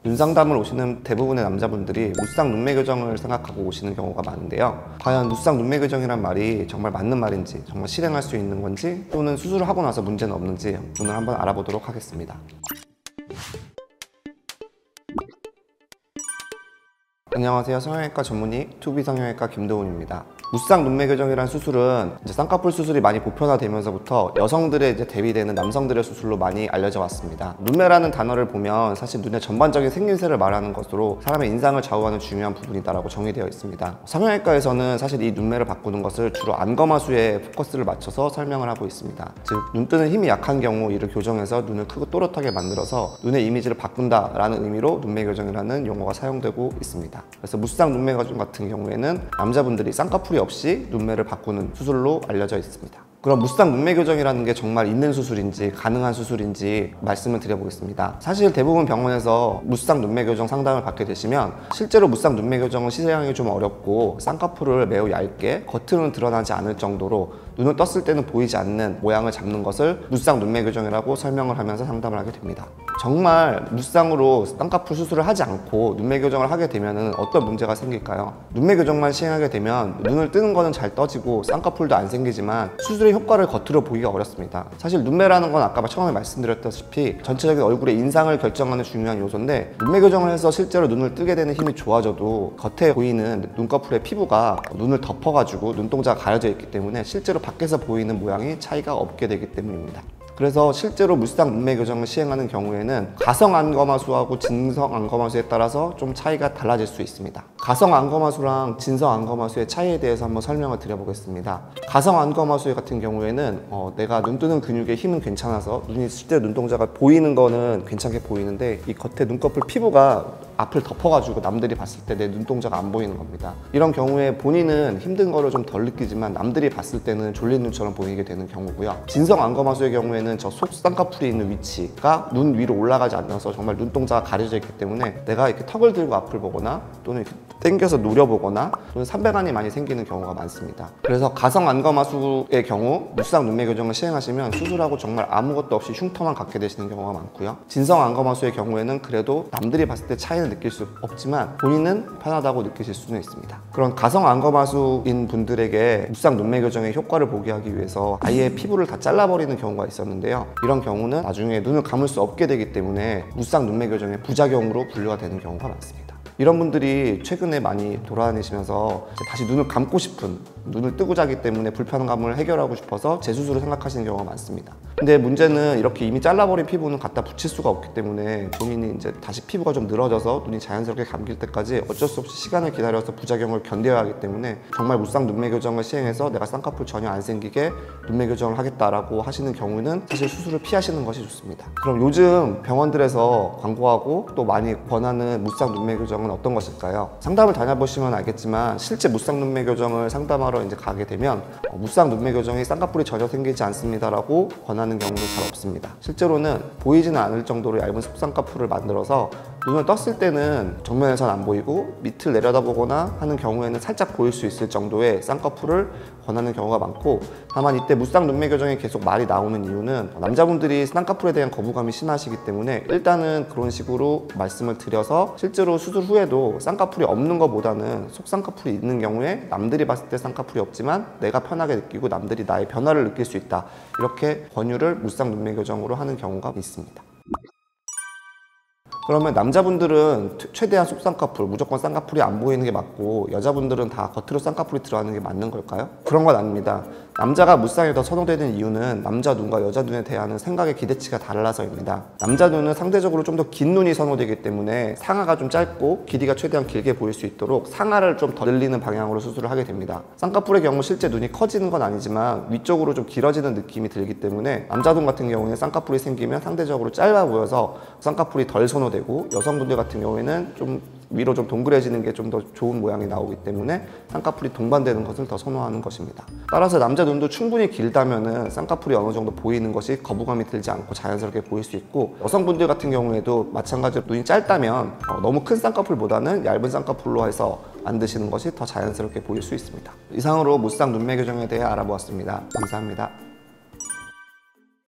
눈 상담을 오시는 대부분의 남자분들이 무쌍 눈매 교정을 생각하고 오시는 경우가 많은데요. 과연 무쌍 눈매 교정이란 말이 정말 맞는 말인지, 정말 실행할 수 있는 건지, 또는 수술을 하고 나서 문제는 없는지 오늘 한번 알아보도록 하겠습니다. 안녕하세요. 성형외과 전문의 투비 성형외과 김도훈입니다. 무쌍 눈매 교정이라는 수술은 쌍꺼풀 수술이 많이 보편화되면서부터 여성들의 대비되는 남성들의 수술로 많이 알려져 왔습니다. 눈매라는 단어를 보면 사실 눈의 전반적인 생김새를 말하는 것으로 사람의 인상을 좌우하는 중요한 부분이다라고 정의되어 있습니다. 성형외과에서는 사실 이 눈매를 바꾸는 것을 주로 안검하수에 포커스를 맞춰서 설명을 하고 있습니다. 즉, 눈 뜨는 힘이 약한 경우 이를 교정해서 눈을 크고 또렷하게 만들어서 눈의 이미지를 바꾼다라는 의미로 눈매 교정이라는 용어가 사용되고 있습니다. 그래서 무쌍 눈매 교정 같은 경우에는 남자분들이 쌍꺼풀이 없이 눈매를 바꾸는 수술로 알려져 있습니다. 그럼 무쌍 눈매 교정이라는 게 정말 있는 수술인지 가능한 수술인지 말씀을 드려보겠습니다. 사실 대부분 병원에서 무쌍 눈매 교정 상담을 받게 되시면 실제로 무쌍 눈매 교정은 시행하기 좀 어렵고 쌍꺼풀을 매우 얇게 겉으로는 드러나지 않을 정도로 눈을 떴을 때는 보이지 않는 모양을 잡는 것을 무쌍 눈매 교정이라고 설명을 하면서 상담을 하게 됩니다. 정말 무쌍으로 쌍꺼풀 수술을 하지 않고 눈매 교정을 하게 되면 어떤 문제가 생길까요? 눈매 교정만 시행하게 되면 눈을 뜨는 거는 잘 떠지고 쌍꺼풀도 안 생기지만 수술의 효과를 겉으로 보기가 어렵습니다. 사실 눈매라는 건 아까 처음에 말씀드렸다시피 전체적인 얼굴의 인상을 결정하는 중요한 요소인데, 눈매 교정을 해서 실제로 눈을 뜨게 되는 힘이 좋아져도 겉에 보이는 눈꺼풀의 피부가 눈을 덮어가지고 눈동자가 가려져 있기 때문에 실제로 밖에서 보이는 모양이 차이가 없게 되기 때문입니다. 그래서 실제로 무쌍 눈매 교정을 시행하는 경우에는 가성 안검하수하고 진성 안검하수에 따라서 좀 차이가 달라질 수 있습니다. 가성 안검하수랑 진성 안검하수의 차이에 대해서 한번 설명을 드려보겠습니다. 가성 안검하수 같은 경우에는 내가 눈 뜨는 근육의 힘은 괜찮아서 눈이 실제 눈동자가 보이는 거는 괜찮게 보이는데 이 겉에 눈꺼풀 피부가 앞을 덮어가지고 남들이 봤을 때 내 눈동자가 안 보이는 겁니다. 이런 경우에 본인은 힘든 거를 좀 덜 느끼지만 남들이 봤을 때는 졸린 눈처럼 보이게 되는 경우고요. 진성 안검하수의 경우에는 저 속 쌍꺼풀이 있는 위치가 눈 위로 올라가지 않아서 정말 눈동자가 가려져 있기 때문에 내가 이렇게 턱을 들고 앞을 보거나 또는 이렇게 당겨서 노려보거나 또는 삼배간이 많이 생기는 경우가 많습니다. 그래서 가성 안검하수의 경우 무쌍 눈매 교정을 시행하시면 수술하고 정말 아무것도 없이 흉터만 갖게 되시는 경우가 많고요. 진성 안검하수의 경우에는 그래도 남들이 봤을 때 차이는 느낄 수 없지만 본인은 편하다고 느끼실 수는 있습니다. 그런 가성 안검하수인 분들에게 무쌍 눈매 교정의 효과를 보게 하기 위해서 아예 피부를 다 잘라버리는 경우가 있었는데요. 이런 경우는 나중에 눈을 감을 수 없게 되기 때문에 무쌍 눈매 교정의 부작용으로 분류가 되는 경우가 많습니다. 이런 분들이 최근에 많이 돌아다니시면서 다시 눈을 감고 싶은, 눈을 뜨고 자기 때문에 불편감을 해결하고 싶어서 재수술을 생각하시는 경우가 많습니다. 근데 문제는 이렇게 이미 잘라버린 피부는 갖다 붙일 수가 없기 때문에 본인이 다시 피부가 좀 늘어져서 눈이 자연스럽게 감길 때까지 어쩔 수 없이 시간을 기다려서 부작용을 견뎌야 하기 때문에 정말 무쌍 눈매 교정을 시행해서 내가 쌍꺼풀 전혀 안 생기게 눈매 교정을 하겠다라고 하시는 경우는 사실 수술을 피하시는 것이 좋습니다. 그럼 요즘 병원들에서 광고하고 또 많이 권하는 무쌍 눈매 교정은 어떤 것일까요? 상담을 다녀보시면 알겠지만 실제 무쌍 눈매 교정을 상담하러 가게 되면 무쌍 눈매 교정이 쌍꺼풀이 전혀 생기지 않습니다라고 권하는 경우는 잘 없습니다. 실제로는 보이지는 않을 정도로 얇은 속쌍꺼풀을 만들어서 눈을 떴을 때는 정면에선 안 보이고 밑을 내려다보거나 하는 경우에는 살짝 보일 수 있을 정도의 쌍꺼풀을 권하는 경우가 많고, 다만 이때 무쌍 눈매 교정이 계속 말이 나오는 이유는 남자분들이 쌍꺼풀에 대한 거부감이 심하시기 때문에 일단은 그런 식으로 말씀을 드려서 실제로 수술 후에도 쌍꺼풀이 없는 것보다는 속쌍꺼풀이 있는 경우에 남들이 봤을 때 쌍꺼풀이 없지만 내가 편하게 느끼고 남들이 나의 변화를 느낄 수 있다, 이렇게 권유를 무쌍 눈매 교정으로 하는 경우가 있습니다. 그러면 남자분들은 최대한 속쌍꺼풀, 무조건 쌍꺼풀이 안 보이는 게 맞고 여자분들은 다 겉으로 쌍꺼풀이 들어가는 게 맞는 걸까요? 그런 건 아닙니다. 남자가 무쌍이 더 선호되는 이유는 남자 눈과 여자 눈에 대한 생각의 기대치가 달라서입니다. 남자 눈은 상대적으로 좀 더 긴 눈이 선호되기 때문에 상하가 좀 짧고 길이가 최대한 길게 보일 수 있도록 상하를 좀 더 늘리는 방향으로 수술을 하게 됩니다. 쌍꺼풀의 경우 실제 눈이 커지는 건 아니지만 위쪽으로 좀 길어지는 느낌이 들기 때문에 남자 눈 같은 경우에는 쌍꺼풀이 생기면 상대적으로 짧아 보여서 쌍꺼풀이 덜 선호되고, 여성분들 같은 경우에는 좀 위로 좀 동그래지는 게 좀 더 좋은 모양이 나오기 때문에 쌍꺼풀이 동반되는 것을 더 선호하는 것입니다. 따라서 남자 눈도 충분히 길다면은 쌍꺼풀이 어느 정도 보이는 것이 거부감이 들지 않고 자연스럽게 보일 수 있고, 여성분들 같은 경우에도 마찬가지로 눈이 짧다면 너무 큰 쌍꺼풀보다는 얇은 쌍꺼풀로 해서 만드시는 것이 더 자연스럽게 보일 수 있습니다. 이상으로 무쌍 눈매 교정에 대해 알아보았습니다. 감사합니다.